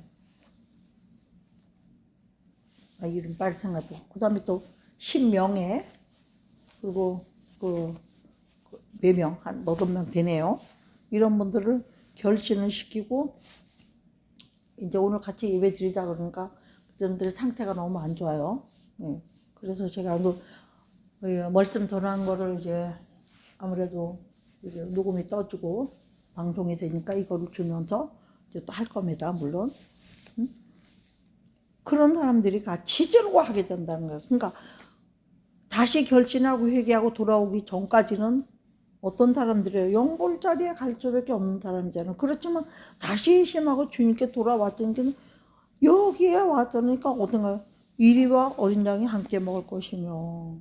이름 빨리 생각해. 그 다음에 또 신명애 그리고 그 4명 한 8명 되네요. 이런 분들을 결신을 시키고 이제 오늘 같이 예배 드리자 그러니까 그들의 상태가 너무 안 좋아요. 그래서 제가 말씀 전한 거를 이제 아무래도 이제 녹음이 떠주고 방송이 되니까 이거를 주면서 이제 또 할 겁니다. 물론. 그런 사람들이 같이 지르고 하게 된다는 거예요. 그러니까 다시 결심하고 회개하고 돌아오기 전까지는 어떤 사람들이에요. 영골자리에 갈 수밖에 없는 사람이잖아요. 그렇지만 다시 회심하고 주님께 돌아왔더니 여기에 왔으니까 어떤가요? 이리와 어린 양이 함께 먹을 것이며,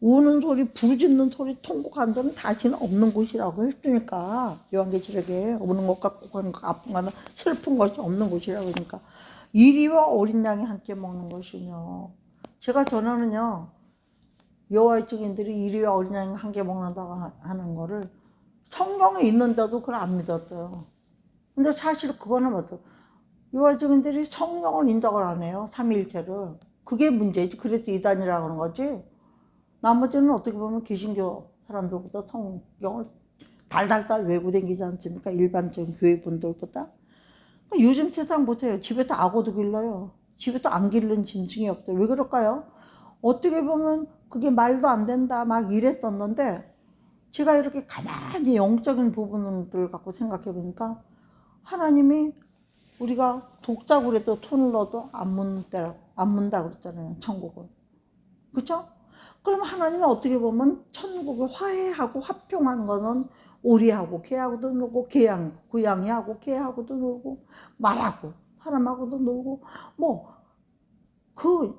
우는 소리, 부르짖는 소리, 통곡하는 소리는 다시는 없는 곳이라고 했으니까, 요한계시록에 우는 것 같고 하는 것, 아픈 거나 슬픈 것이 없는 곳이라고 하니까 이리와 어린 양이 함께 먹는 것이며, 제가 전하는요, 여호와의 증인들이 이리와 어린 양이 함께 먹는다고 하는 거를 성경에 있는데도 그걸 안 믿었어요. 근데 사실 그거는 뭐죠? 여호와의 증인들이 성령을 인정을 안 해요. 삼위일체를. 그게 문제지. 그래서 이단이라고 하는 거지. 나머지는 어떻게 보면 개신교 사람들보다 성경을 달달달 외고 다니지 않습니까? 일반적인 교회 분들보다. 요즘 세상 보세요. 집에서 악어도 길러요. 집에서 안 기른 짐승이 없어요. 왜 그럴까요? 어떻게 보면 그게 말도 안 된다 막 이랬었는데, 제가 이렇게 가만히 영적인 부분들 갖고 생각해 보니까 하나님이 우리가 독자굴에도 손을 넣어도 안 문다 그랬잖아요. 천국은. 그렇죠? 그럼 하나님은 어떻게 보면 천국에 화해하고 화평한 거는 오리하고 개하고도 놀고, 고양이하고 개하고도 놀고, 말하고 사람하고도 놀고, 뭐 그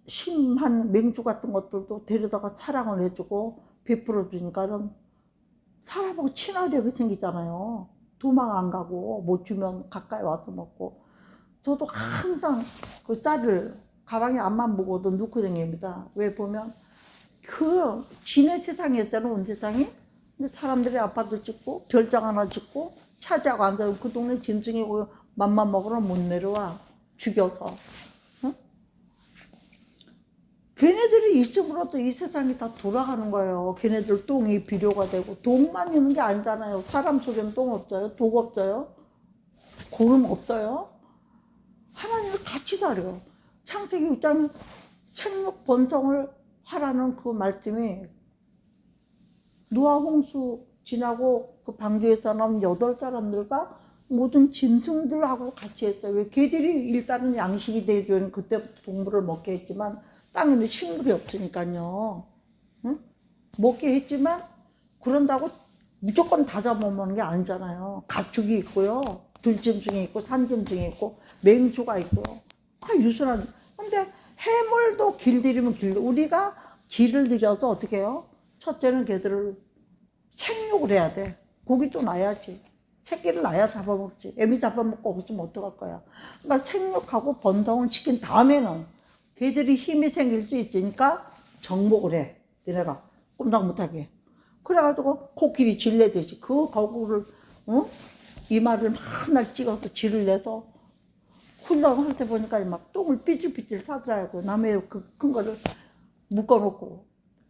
심한 맹주 같은 것들도 데려다가 사랑을 해주고 베풀어 주니까는 사람하고 친화력이 생기잖아요. 도망 안 가고 못 주면 가까이 와서 먹고. 저도 항상 그 짤을 가방에 앞만 보고도 넣고 다닙니다. 왜 보면 그 지네 세상이었잖아. 온 세상이. 근데 사람들이 아파트 짓고 별장 하나 짓고 차지하고 앉아서 그 동네 짐승이고 맘만 먹으러 못 내려와. 죽여서. 응? 걔네들이 있음으로도 이 세상이 다 돌아가는 거예요. 걔네들 똥이 비료가 되고. 독만 있는 게 아니잖아요. 사람 속에는 똥 없어요? 독 없어요? 고름 없어요? 하나님을 같이 다뤄요. 창세기 6장은 생육 번성을 하라는 그 말씀이 노아 홍수 지나고 그 방주에서 나온 8사람들과 모든 짐승들하고 같이 했어요. 왜? 걔들이 일단은 양식이 되준 그때부터 동물을 먹게 했지만 땅에는 식물이 없으니까요. 응? 먹게 했지만 그런다고 무조건 다 잡아먹는 게 아니잖아요. 가축이 있고요. 들짐승이 있고 산짐승이 있고 맹수가 있고요. 유순한. 근데 해물도 길들이면 우리가 길을 들여서 어떻게 해요? 첫째는 걔들을 생육을 해야 돼. 고기도 낳아야지. 새끼를 낳아야 잡아먹지. 애미 잡아먹고 없으면 어떡할 거야. 그러니까 생육하고 번성을 시킨 다음에는 걔들이 힘이 생길 수 있으니까 정복을 해. 너네가 꼼짝 못하게. 그래가지고 코끼리 질 내듯이 그 거구를 이마를 맨날 찍어서 질을 내서 훈련할 때 보니까 막 똥을 삐질삐질 싸더라고요. 남의 그 큰 거를 묶어놓고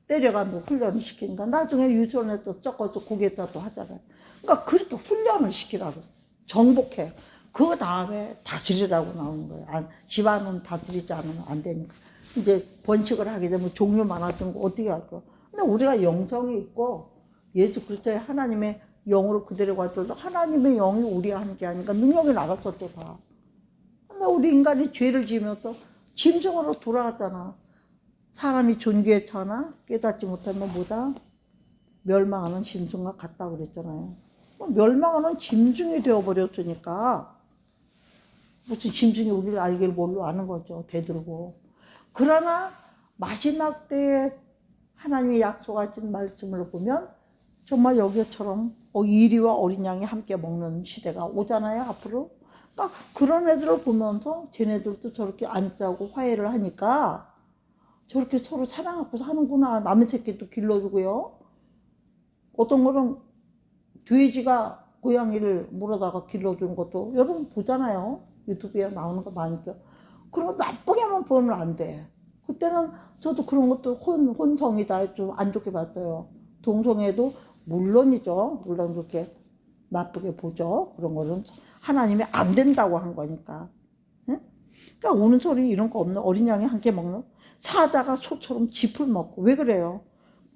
때려가지고 훈련을 시키니까 나중에 유치원에서 섞어서 고기에다 또 하잖아요. 그러니까 그렇게 훈련을 시키라고. 정복해. 그 다음에 다스리라고 나오는 거예요. 집안은 다스리지 않으면 안 되니까. 이제 번식을 하게 되면 종류 많아지는 거 어떻게 할 거야. 근데 우리가 영성이 있고 예수 그리스도의 하나님의 영으로 그대로 가져도 하나님의 영이 우리가 하는 게 아니니까 능력이 나갔어 또 다. 근데 우리 인간이 죄를 지으면서 짐승으로 돌아갔잖아. 사람이 존귀에 처하나 깨닫지 못하면 뭐다? 멸망하는 짐승과 같다고 그랬잖아요. 멸망하는 짐승이 되어버렸으니까 무슨 짐승이 우리를 알기를 뭘로 아는 거죠. 대들고. 그러나 마지막 때에 하나님이 약속하신 말씀을 보면 정말 여기처럼 이리와 어린 양이 함께 먹는 시대가 오잖아요. 앞으로. 그러니까 그런 애들을 보면서 쟤네들도 저렇게 안 짜고 화해를 하니까 저렇게 서로 사랑하고 사는구나. 남의 새끼도 길러주고요. 어떤 거는 돼지가 고양이를 물어다가 길러주는 것도 여러분 보잖아요. 유튜브에 나오는 거 많죠. 그런 거 나쁘게만 보면 안 돼. 그때는 저도 그런 것도 혼성이다 좀 안 좋게 봤어요. 동성애도 물론이죠. 물론 그렇게 나쁘게 보죠. 그런 거는 하나님이 안 된다고 한 거니까. 응? 그러니까 우는 소리 이런 거 없는 어린 양이 함께 먹는 사자가 소처럼 짚을 먹고 왜 그래요?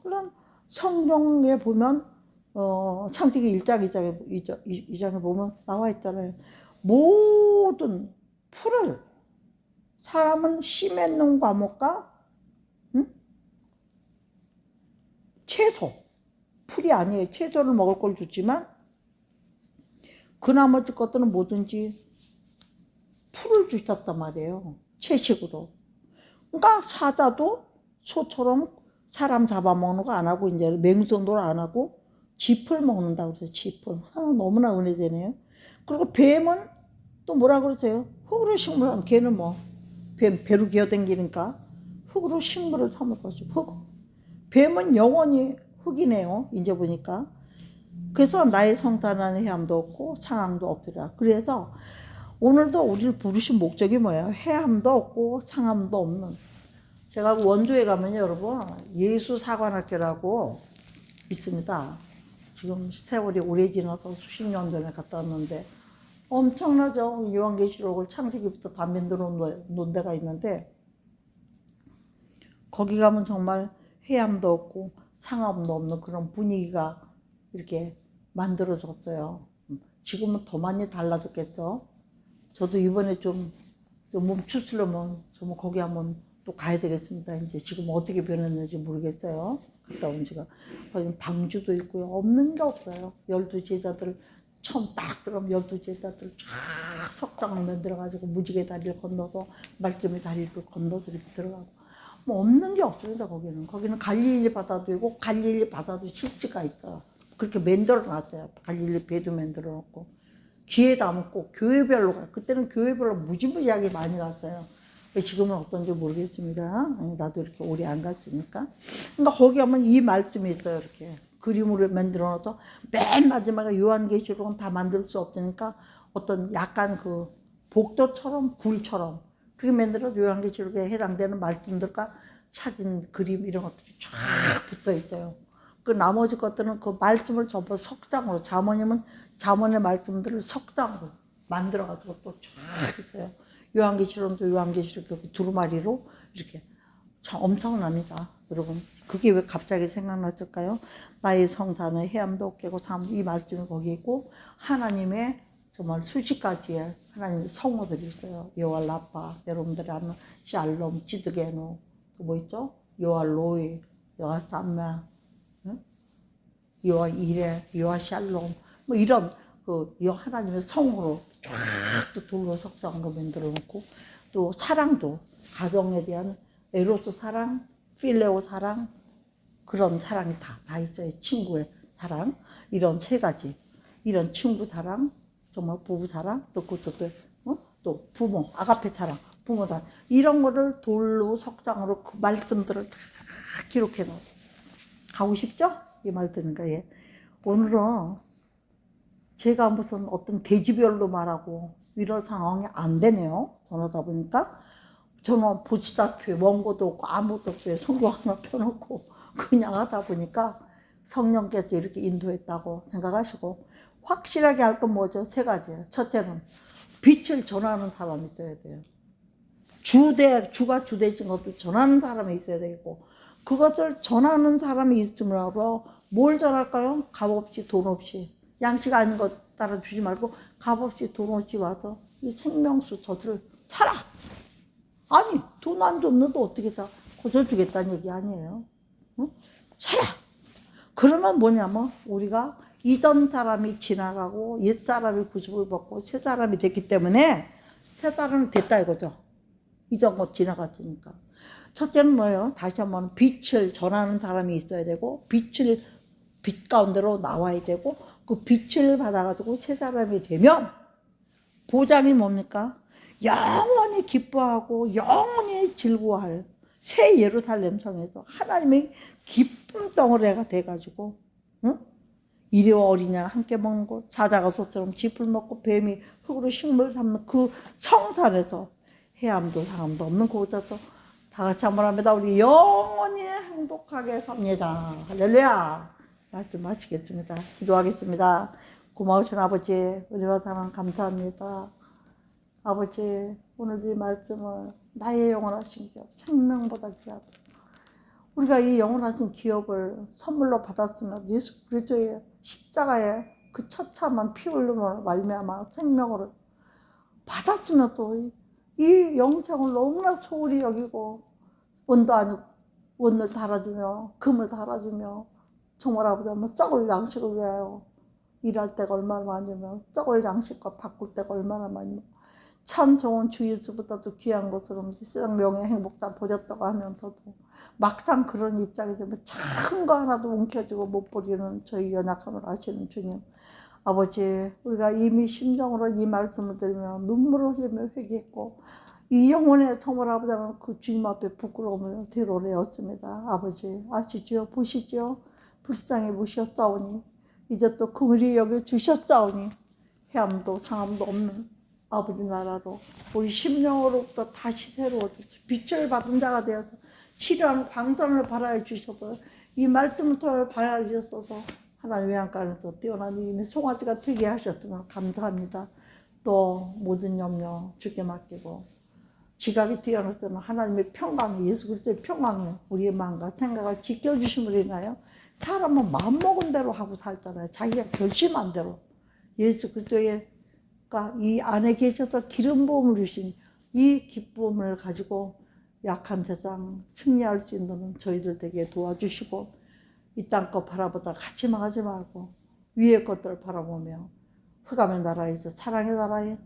그런 성경에 보면 창세기 1장 2장에 보면 나와 있잖아요. 모든 풀을 사람은 씨 맺는 과목과 채소, 풀이 아니에요. 채소를 먹을 걸 주지만 그 나머지 것들은 뭐든지 풀을 주셨단 말이에요. 채식으로. 그러니까 사자도 소처럼 사람 잡아먹는 거 안 하고 이제 맹수노를 안 하고 쥐풀 먹는다고 그래서 쥐풀. 너무나 은혜되네요. 그리고 뱀은 또 뭐라 그러세요? 흙으로 식물하면 걔는 뭐 배로 기어다니니까 흙으로 식물을 삼을 것이고 흙. 뱀은 영원히 흙이네요. 이제 보니까. 그래서 나의 성탄은 해함도 없고 상함도 없더라. 그래서 오늘도 우리를 부르신 목적이 뭐예요? 해함도 없고 상함도 없는. 제가 원주에 가면요, 여러분, 예수 사관학교라고 있습니다. 지금 세월이 오래 지나서 수십 년 전에 갔다 왔는데 엄청나죠. 요한계시록을 창세기부터 다 만들어 놓은 데가 있는데 거기 가면 정말 해함도 없고 상함도 없는 그런 분위기가 이렇게 만들어졌어요. 지금은 더 많이 달라졌겠죠. 저도 이번에 좀 멈추려면 정말 거기 한번 또 가야 되겠습니다. 이제 지금 어떻게 변했는지 모르겠어요. 갔다 온 지가. 거기 방주도 있고요. 없는 게 없어요. 12제자들 처음 딱 들어가면 12제자들 쫙 석장을 만들어가지고 무지개 다리를 건너서 말씀의 다리를 건너서 이렇게 들어가고 뭐 없는 게 없습니다. 거기는 갈릴리 바다도 있고 갈릴리 바다도 실지가 있어요. 그렇게 만들어 놨어요. 갈릴리 배도 만들어 놓고 기회 남고 교회별로 가요. 그때는 교회별로 무지무지하게 많이 갔어요. 지금은 어떤지 모르겠습니다. 나도 이렇게 오래 안 갔으니까. 그러니까 거기 하면 이 말씀이 있어요. 이렇게 그림으로 만들어 놔서 맨 마지막에 요한계시록은 다 만들 수 없으니까 어떤 약간 그 복도처럼 굴처럼 그렇게 만들어 요한계시록에 해당되는 말씀들과 사진, 그림 이런 것들이 쫙 붙어 있어요. 그 나머지 것들은 그 말씀을 전부 석장으로 잠언이면 잠언의 말씀들을 석장으로 만들어가지고 또 쫙 있어요. 요한계시록도 요한계시록 두루마리로 이렇게 참 엄청납니다. 여러분 그게 왜 갑자기 생각났을까요? 나의 성산은 해함도 없고 이 말씀이 거기 있고 하나님의 정말 수십 가지의 하나님의 성어들이 있어요. 여호와 라파, 여러분들이 아는 샬롬, 지드게노, 또 뭐 있죠? 여호와 로이, 여호와 삼마, 여호와 이레, 여호와 샬롬, 뭐 이런 그 하나님의 성으로 쫙 또 돌로 석장으로 만들어 놓고 또 사랑도 가정에 대한 에로스 사랑, 필레오 사랑 그런 사랑이 다 있어요. 친구의 사랑 이런 세 가지 이런 친구 사랑 정말 부부 사랑 또 그것도 또 부모 아가페 사랑 부모 사랑 이런 거를 돌로 석장으로 그 말씀들을 다 기록해 놓고 가고 싶죠? 이 말 들으니까 예. 오늘은 제가 무슨 어떤 대지별로 말하고 이런 상황이 안 되네요. 전화다 보니까 저는 보시다시피 원고도 없고 아무것도 없어요. 성경 하나 펴놓고 그냥 하다 보니까 성령께서 이렇게 인도했다고 생각하시고 확실하게 할 건 뭐죠? 세 가지예요. 첫째는 빛을 전하는 사람이 있어야 돼요. 주가 주되신 것을 전하는 사람이 있어야 되고 그것을 전하는 사람이 있으므로 뭘 전할까요? 값없이 돈 없이 양식 아닌 것 따라 주지 말고 값없이 돈 없이 와서 이 생명수 저들을 사라. 아니 돈 안 줬는데 어떻게 다 고쳐주겠다는 얘기 아니에요. 응? 사라. 그러면 뭐냐면 우리가 이전 사람이 지나가고 옛 사람이 구습을 벗고 새 사람이 됐기 때문에 새 사람이 됐다 이거죠. 이전 것 지나갔으니까. 첫째는 뭐예요? 다시 한번 빛을 전하는 사람이 있어야 되고 빛 가운데로 나와야 되고 그 빛을 받아가지고 새 사람이 되면 보장이 뭡니까? 영원히 기뻐하고 영원히 즐거워할 새 예루살렘 성에서 하나님의 기쁨 덩어리가 돼가지고 응? 이리와 어리냐 함께 먹는 곳 사자가 소처럼 짚을 먹고 뱀이 흙으로 식물 삼는 그 성산에서 해함도 상함도 없는 곳에서 다 같이 한번 합니다. 우리 영원히 행복하게 삽니다. 할렐루야. 말씀하시겠습니다. 기도하겠습니다. 고마우신 아버지 은혜와 사랑 감사합니다. 아버지 오늘 이 말씀을 나의 영원하신 기업 생명보다 귀하다. 우리가 이 영원하신 기업을 선물로 받았으면 예수 그리스도의 십자가에 그 처참한 피 흘림으로 말미암아 생명으로 받았으면 또 이 영생을 너무나 소홀히 여기고 원도 아니고 원을 달아주며 금을 달아주며 정말 아버지 한번 썩을 양식을 위하여 일할 때가 얼마나 많으며 썩을 양식과 바꿀 때가 얼마나 많으며 참 좋은 주 예수보다도 귀한 것으로 세상 명예 행복 다 버렸다고 하면서도 막상 그런 입장이 되면 작은 거 하나도 움켜쥐고 못 버리는 저희 연약함을 아시는 주님 아버지, 우리가 이미 심정으로 이 말씀을 들으며 눈물을 흘리며 회개했고 이 영혼의 정말 아버지는 그 주님 앞에 부끄러움을 드러내었습니다. 아버지 아시지요? 보시지요? 불쌍히 보셨사오니 이제 또 긍휼히 여겨 주셨사오니 해암도 상함도 없는 아버지 나라로 우리 심령으로부터 다시 새로워져서 빛을 받은 자가 되어서 치료하는 광선을 발하여 주셔서 이 말씀을 통해 발하여 주셔서 하나님 외양간에서 뛰어난 이미 송아지가 되게 하셨음을 감사합니다. 또 모든 염려 주께 맡기고 지각이 뛰어나서는 하나님의 평강이 예수 그리스도의 평강이 우리의 마음과 생각을 지켜주심으로 인하여 사람은 마음먹은 대로 하고 살잖아요. 자기가 결심한 대로 예수 그리스도의 이 안에 계셔서 기름 부음을 주신 이 기쁨을 가지고 약한 세상 승리할 수 있는 저희들 되게 도와주시고 이 땅 것 바라보다 같이 망하지 말고 위의 것들을 바라보며 흑암의 나라에서 사랑의 나라에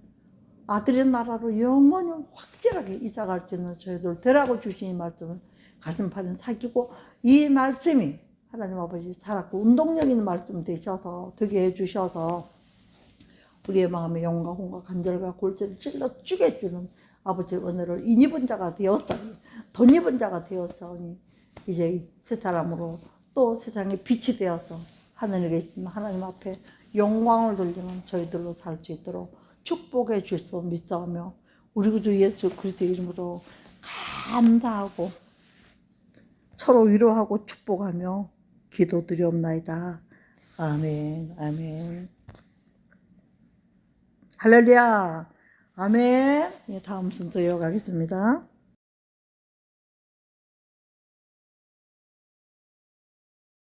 아들의 나라로 영원히 확실하게 이사갈 수 있는 저희들 되라고 주신 이 말씀을 가슴판에 사귀고 이 말씀이 하나님 아버지 살았고 운동력 있는 말씀 되셔서 되게 해주셔서 우리의 마음에 영과 혼과 간절과 골절을 찔러 쪼개주는 아버지의 은혜를 인입은 자가 되었다니 덧입은 자가 되었다니 이제 새 사람으로 또 세상에 빛이 되어서 하늘에 계신 하나님 앞에 영광을 돌리는 저희들로 살 수 있도록 축복해 주시오 믿사오며 우리 구주 예수 그리스도 이름으로 감사하고 서로 위로하고 축복하며 기도드리옵나이다. 아멘 아멘 할렐루야 아멘. 다음 순서 이어가겠습니다.